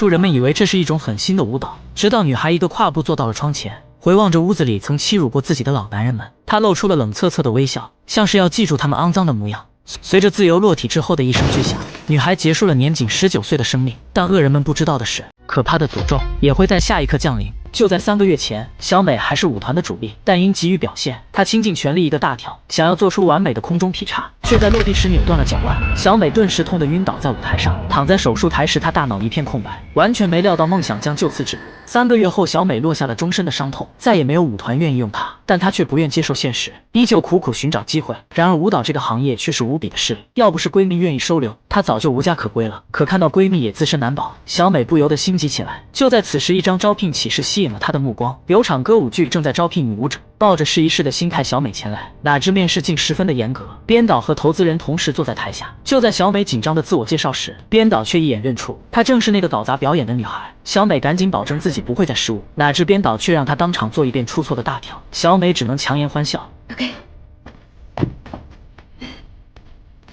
众人们以为这是一种很新的舞蹈，直到女孩一个跨步坐到了窗前，回望着屋子里曾欺辱过自己的老男人们，她露出了冷恻恻的微笑，像是要记住他们肮脏的模样。随着自由落体之后的一声巨响，女孩结束了年仅19岁的生命。但恶人们不知道的是，可怕的诅咒也会在下一刻降临。就在3个月前，小美还是舞团的主力，但因急于表现，她倾尽全力一个大跳，想要做出完美的空中劈叉，却在落地时扭断了脚腕。小美顿时痛得晕倒在舞台上，躺在手术台时，她大脑一片空白，完全没料到梦想将就此止步。3个月后，小美落下了终身的伤痛，再也没有舞团愿意用她，但她却不愿接受现实，依旧苦苦寻找机会。然而舞蹈这个行业却是无比的势利，要不是闺蜜愿意收留，她早就无家可归了。可看到闺蜜也自身难保，小美不由得心急起来。就在此时，一张招聘启事吸引了她的目光，有场歌舞剧正在招聘女舞者。抱着试一试的心态，小美前来，哪知面试竟十分的严格，编导和投资人同时坐在台下。就在小美紧张的自我介绍时，编导却一眼认出她正是那个搞砸表演的女孩。小美赶紧保证自己不会再失误，哪知编导却让她当场做一遍出错的大跳，小美只能强颜欢笑。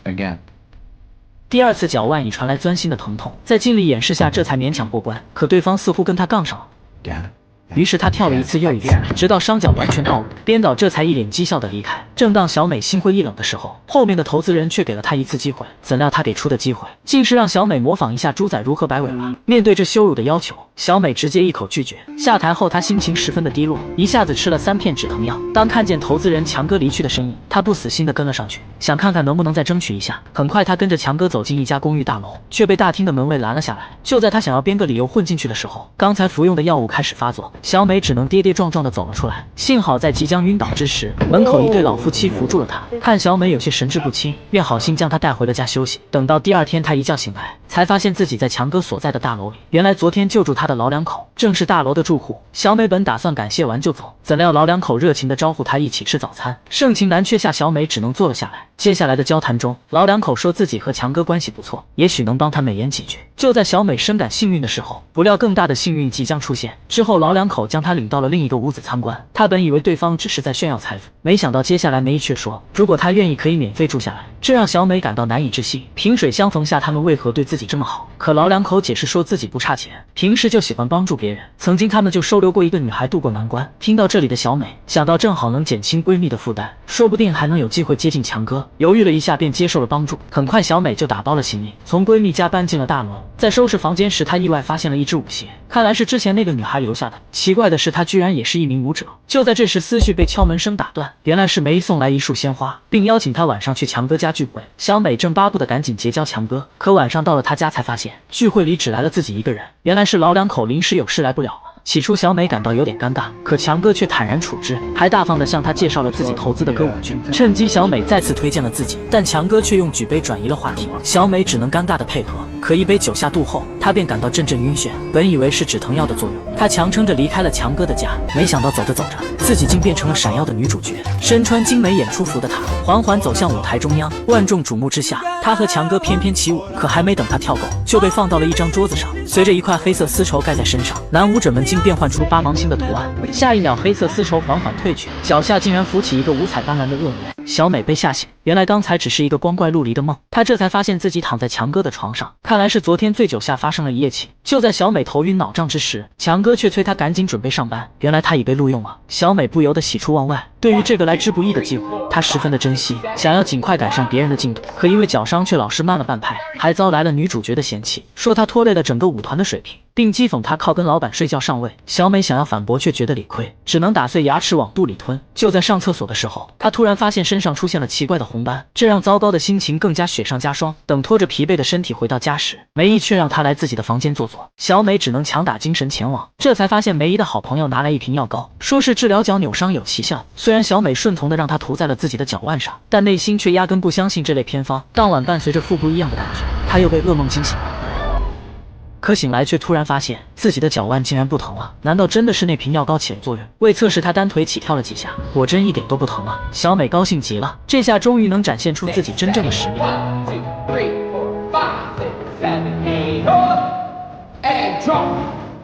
Again。第2次脚腕已传来钻心的疼痛，在尽力掩饰下，这才勉强过关。可对方似乎跟她杠上了。于是他跳了一次又一次，直到伤脚完全暴露，编导这才一脸讥笑的离开。正当小美心灰意冷的时候，后面的投资人却给了她一次机会。怎料他给出的机会，竟是让小美模仿一下猪仔如何摆尾巴。面对这羞辱的要求，小美直接一口拒绝。下台后，她心情十分的低落，一下子吃了3片止疼药。当看见投资人强哥离去的身影，她不死心的跟了上去，想看看能不能再争取一下。很快，她跟着强哥走进一家公寓大楼，却被大厅的门卫拦了下来。就在她想要编个理由混进去的时候，刚才服用的药物开始发作。小美只能跌跌撞撞地走了出来，幸好在即将晕倒之时，门口一对老夫妻扶住了她。看小美有些神志不清，便好心将她带回了家休息。等到第2天，她一觉醒来，才发现自己在强哥所在的大楼里。原来昨天救助她的老两口正是大楼的住户。小美本打算感谢完就走，怎料老两口热情地招呼她一起吃早餐，盛情难却下，小美只能坐了下来。接下来的交谈中，老两口说自己和强哥关系不错，也许能帮她美言几句。就在小美深感幸运的时候，不料更大的幸运即将出现。之后，老两口将她领到了另一个屋子参观。她本以为对方只是在炫耀财富，没想到接下来梅姨却说，如果她愿意可以免费住下来，这让小美感到难以置信。萍水相逢下，他们为何对自己这么好？可老两口解释说自己不差钱，平时就喜欢帮助别人，曾经他们就收留过一个女孩渡过难关。听到这里的小美想到正好能减轻闺蜜的负担，说不定还能有机会接近强哥，犹豫了一下便接受了帮助。很快小美就打包了行李，从闺蜜家搬进了大楼。在收拾房间时，她意外发现了一只舞鞋，看来是之前那个女孩留下的。奇怪的是，她居然也是一名舞者。就在这时，思绪被敲门声打断，原来是梅姨送来一束鲜花，并邀请她晚上去强哥家聚会。小美正巴不得赶紧结交强哥，可晚上到了他家才发现聚会里只来了自己一个人，原来是老两口临时有事来不了了。起初小美感到有点尴尬，可强哥却坦然处之，还大方地向她介绍了自己投资的歌舞剧。趁机小美再次推荐了自己，但强哥却用举杯转移了话题，小美只能尴尬地配合。可一杯酒下肚后，她便感到阵阵晕眩，本以为是止疼药的作用，她强撑着离开了强哥的家，没想到走着走着，自己竟变成了闪耀的女主角。身穿精美演出服的她缓缓走向舞台中央，万众瞩目之下，她和强哥翩翩起舞。可还没等她跳够，就被放到了一张桌子上，随着一块黑色丝绸盖在身上，男舞者们竟变换出8芒星的图案。下一秒，黑色丝绸缓缓褪去，脚下竟然浮起一个五彩斑斓的恶魔。小美被吓醒，原来刚才只是一个光怪陆离的梦。她这才发现自己躺在强哥的床上，看来是昨天醉酒下发生了一夜情。就在小美头晕脑胀之时，强哥却催她赶紧准备上班。原来他已被录用了，小美不由得喜出望外。对于这个来之不易的机会，她十分的珍惜，想要尽快赶上别人的进度。可因为脚伤，却老是慢了半拍，还遭来了女主角的嫌弃，说她拖累了整个舞团的水平，并讥讽她靠跟老板睡觉上位。小美想要反驳，却觉得理亏，只能打碎牙齿往肚里吞。就在上厕所的时候，她突然发现身上出现了奇怪的红斑，这让糟糕的心情更加雪上加霜。等拖着疲惫的身体回到家时，梅姨却让她来自己的房间坐坐。小美只能强打精神前往，这才发现梅姨的好朋友拿来一瓶药膏，说是治疗脚扭伤有奇效。虽然小美顺从的让她涂在了自己的脚腕上，但内心却压根不相信这类偏方。当晚伴随着腹部异样的感觉，她又被噩梦惊醒了。可醒来却突然发现自己的脚腕竟然不疼了，难道真的是那瓶药膏起了作用？为测试，她单腿起跳了几下，果真一点都不疼了。小美高兴极了，这下终于能展现出自己真正的实力了。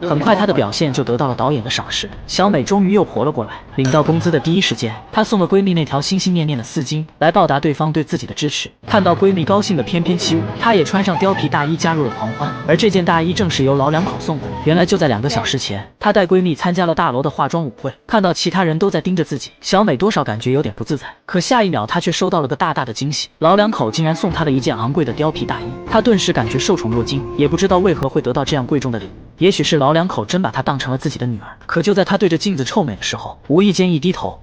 很快她的表现就得到了导演的赏识，小美终于又活了过来。领到工资的第一时间，她送了闺蜜那条心心念念的丝巾，来报答对方对自己的支持。看到闺蜜高兴的翩翩起舞，她也穿上貂皮大衣加入了狂欢。而这件大衣正是由老两口送的。原来就在2个小时前，她带闺蜜参加了大楼的化妆舞会，看到其他人都在盯着自己，小美多少感觉有点不自在。可下一秒，她却收到了个大大的惊喜，老两口竟然送她了一件昂贵的貂皮大衣。她顿时感觉受宠若惊，也不知道为何会得到这样贵重的礼物。也许是老两口真把她当成了自己的女儿。可就在她对着镜子臭美的时候，无意间一低头，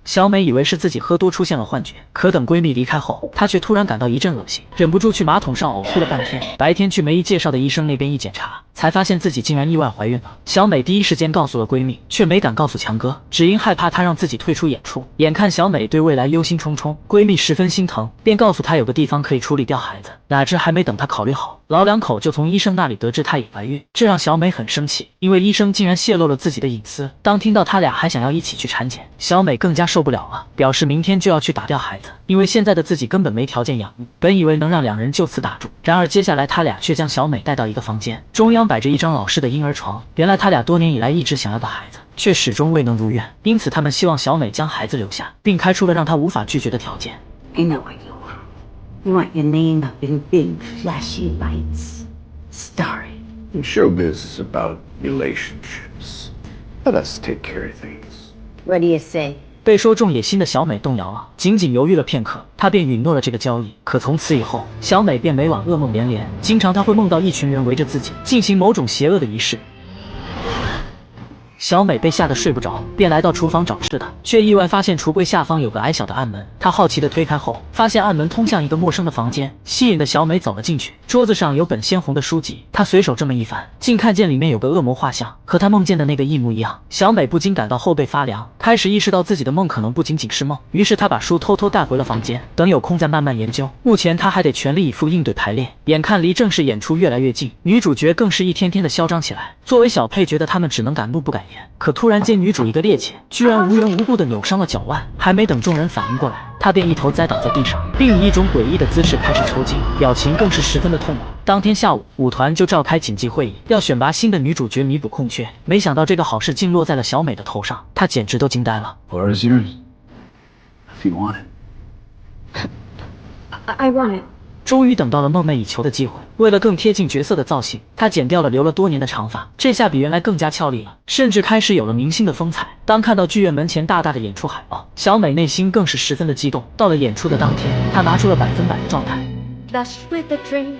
小美以为是自己喝多出现了幻觉，可等闺蜜离开后，她却突然感到一阵恶心，忍不住去马桶上呕吐了半天。白天去梅姨介绍的医生那边一检查，才发现自己竟然意外怀孕了。小美第一时间告诉了闺蜜，却没敢告诉强哥，只因害怕她让自己退出演出。眼看小美对未来忧心忡忡，闺蜜十分心疼，便告诉她有个地方可以处理掉孩子。哪知还没等她考虑好，老两口就从医生那里得知她已怀孕，这让小美很生气，因为医生竟然泄露了自己的隐私。当听到他俩还想要一起去产检，小美更加受不了了，表示明天就要去打掉孩子，因为现在的自己根本没条件养育。本以为能让两人就此打住，然而接下来他俩却将小美带到一个房间，中央摆着一张老式的婴儿床。原来他俩多年以来一直想要的孩子，却始终未能如愿，因此他们希望小美将孩子留下，并开出了让她无法拒绝的条件。I know what you want. You want your name up in big, flashy lights. Starry. Showbiz is about relationships. Let us take care of things. What do you say? 被说中野心的小美动摇了，仅仅犹豫了片刻，她便允诺了这个交易。可从此以后，小美便每晚噩梦连连，经常她会梦到一群人围着自己进行某种邪恶的仪式。小美被吓得睡不着，便来到厨房找吃的，却意外发现橱柜下方有个矮小的暗门。她好奇地推开后，发现暗门通向一个陌生的房间，吸引的小美走了进去。桌子上有本鲜红的书籍，她随手这么一翻，竟看见里面有个恶魔画像，和她梦见的那个一模一样。小美不禁感到后背发凉，开始意识到自己的梦可能不仅仅是梦，于是她把书偷偷带回了房间，等有空再慢慢研究。目前她还得全力以赴应对排练，眼看离正式演出越来越近，女主角更是一天天的嚣张起来。作为小配角的他们只能敢怒不敢言。可突然间，女主一个趔趄，居然无缘无故的扭伤了脚腕，还没等众人反应过来，她便一头栽倒在地上，并以一种诡异的姿势开始抽筋，表情更是十分的痛苦。当天下午，舞团就召开紧急会议，要选拔新的女主角弥补空缺。没想到这个好事竟落在了小美的头上，她简直都惊呆了。 Floor is yours. If you want it. I want it. 终于等到了梦寐以求的机会，为了更贴近角色的造型，她剪掉了留了多年的长发，这下比原来更加俏丽了，甚至开始有了明星的风采。当看到剧院门前大大的演出海报，小美内心更是十分的激动。到了演出的当天，她拿出了100%的状态。 Flushed with the dream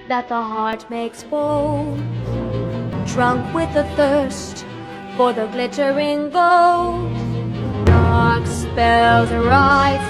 that the heart makes bold, drunk with the thirst for the glittering gold. Dark spells arise,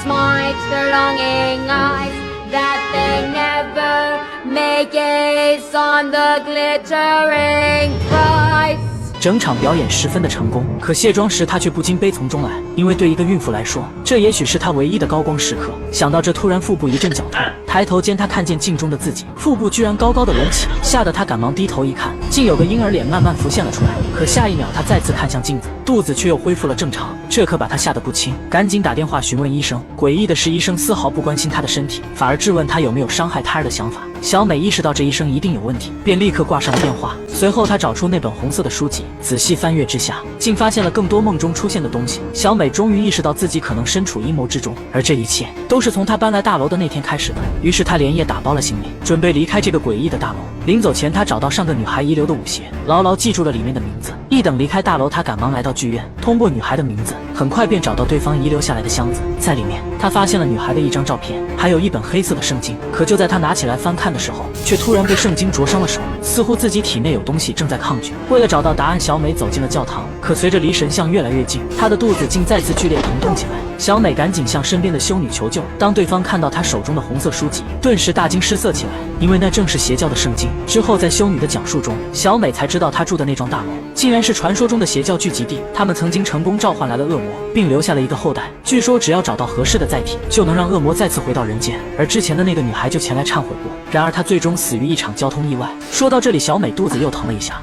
smite the longing eyes that they never may gaze on the glittering prize. 整场表演十分的成功，可卸妆时她却不禁悲从中来，因为对一个孕妇来说，这也许是她唯一的高光时刻。想到这，突然腹部一阵绞痛，抬头间她看见镜中的自己，腹部居然高高的隆起，吓得她赶忙低头一看，竟有个婴儿脸慢慢浮现了出来。可下一秒，她再次看向镜子，肚子却又恢复了正常，这可把她吓得不轻，赶紧打电话询问医生。诡异的是，医生丝毫不关心她的身体，反而质问她有没有伤害胎儿的想法。小美意识到这医生一定有问题，便立刻挂上了电话。随后，她找出那本红色的书籍，仔细翻阅之下，竟发现了更多梦中出现的东西。小美终于意识到自己可能身处阴谋之中，而这一切都是从她搬来大楼的那天开始的。于是她连夜打包了行李，准备离开这个诡异的大楼。临走前，她找到上个女孩遗留的舞鞋，牢牢记住了里面的名字。一等离开大楼，她赶忙来到剧院，通过女孩的名字，很快便找到对方遗留下来的箱子。在里面，她发现了女孩的一张照片，还有一本黑色的圣经。可就在她拿起来翻看的时候，却突然被圣经灼伤了手，似乎自己体内有东西正在抗拒。为了找到答案，小美走进了教堂。可随着离神像越来越近，她的肚子竟再次剧烈疼痛起来。小美赶紧向身边的修女求救。当对方看到她手中的红色书籍，顿时大惊失色起来，因为那正是邪教的圣经。之后在修女的讲述中，小美才知道她住的那幢大楼竟然是传说中的邪教聚集地。他们曾经成功召唤来了恶魔，并留下了一个后代。据说只要找到合适的载体，就能让恶魔再次回到人间。而之前的那个女孩就前来忏悔过，然而她最终死于一场交通意外。说到这里，小美肚子又疼了一下。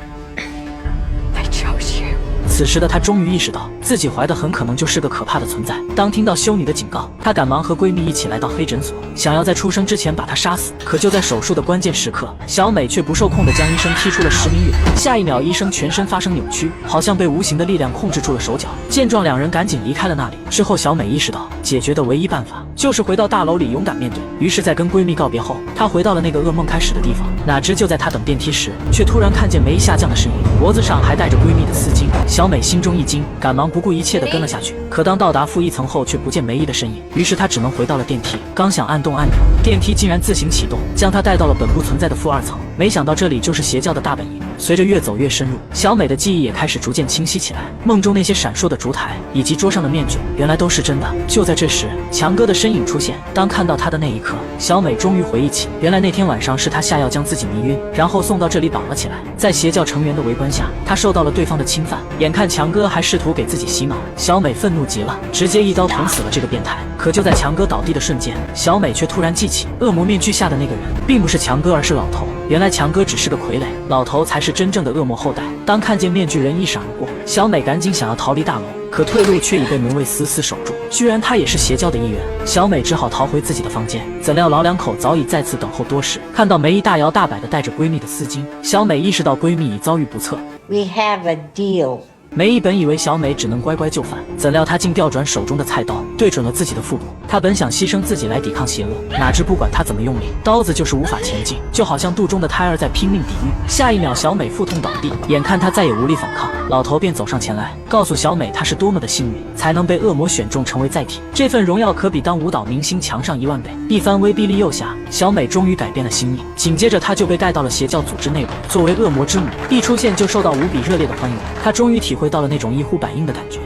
此时的她终于意识到，自己怀的很可能就是个可怕的存在。当听到修女的警告，她赶忙和闺蜜一起来到黑诊所，想要在出生之前把她杀死。可就在手术的关键时刻，小美却不受控地将医生踢出了10米远。下一秒，医生全身发生扭曲，好像被无形的力量控制住了手脚。见状，两人赶紧离开了那里。之后，小美意识到解决的唯一办法就是回到大楼里勇敢面对。于是，在跟闺蜜告别后，她回到了那个噩梦开始的地方。哪知就在她等电梯时，却突然看见梅姨下降的身影，脖子上还带着闺蜜的丝巾。小美心中一惊，赶忙不顾一切地跟了下去。可当到达负1层后，却不见梅姨的身影。于是她只能回到了电梯，刚想按动按钮，电梯竟然自行启动，将她带到了本不存在的负2层。没想到这里就是邪教的大本营。随着越走越深入，小美的记忆也开始逐渐清晰起来。梦中那些闪烁的烛台以及桌上的面具，原来都是真的。就在这时，强哥的身影出现。当看到他的那一刻，小美终于回忆起，原来那天晚上是他下药将自己迷晕，然后送到这里绑了起来。在邪教成员的围观下，他受到了对方的侵犯。眼看强哥还试图给自己洗脑，小美愤怒极了，直接一刀捅死了这个变态。可就在强哥倒地的瞬间，小美却突然记起，恶魔面具下的那个人并不是强哥，而是老头。原来强哥只是个傀儡，老头才是真正的恶魔后代。当看见面具人一闪而过，小美赶紧想要逃离大楼，可退路却已被门卫死死守住。居然他也是邪教的一员，小美只好逃回自己的房间。怎料老两口早已在此等候多时，看到梅姨大摇大摆地带着闺蜜的丝巾，小美意识到闺蜜已遭遇不测。 We have a deal. 梅姨本以为小美只能乖乖就范，怎料她竟调转手中的菜刀，对准了自己的腹部。她本想牺牲自己来抵抗邪恶，哪知不管她怎么用力，刀子就是无法前进，就好像肚中的胎儿在拼命抵御。下一秒，小美腹痛倒地，眼看她再也无力反抗，老头便走上前来，告诉小美她是多么的幸运，才能被恶魔选中成为载体。这份荣耀可比当舞蹈明星强上10000倍。一番威逼利诱下，小美终于改变了心意。紧接着，她就被带到了邪教组织内部，作为恶魔之母，一出现就受到无比热烈的欢迎。她终于体会到了那种一呼百应的感觉。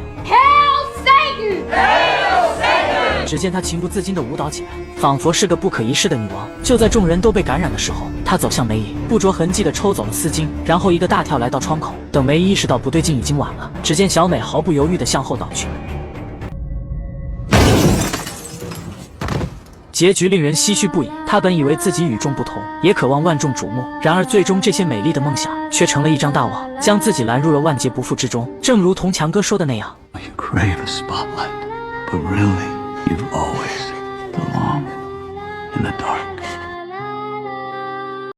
只见她情不自禁地舞蹈起来，仿佛是个不可一世的女王。就在众人都被感染的时候，她走向梅姨，不着痕迹地抽走了丝巾，然后一个大跳来到窗口。等梅姨意识到不对劲，已经晚了。只见小美毫不犹豫地向后倒去。结局令人唏嘘不已。她本以为自己与众不同，也渴望万众瞩目，然而最终这些美丽的梦想却成了一张大网，将自己拦入了万劫不复之中。正如同强哥说的那样。You crave a spotlight, but really, you've always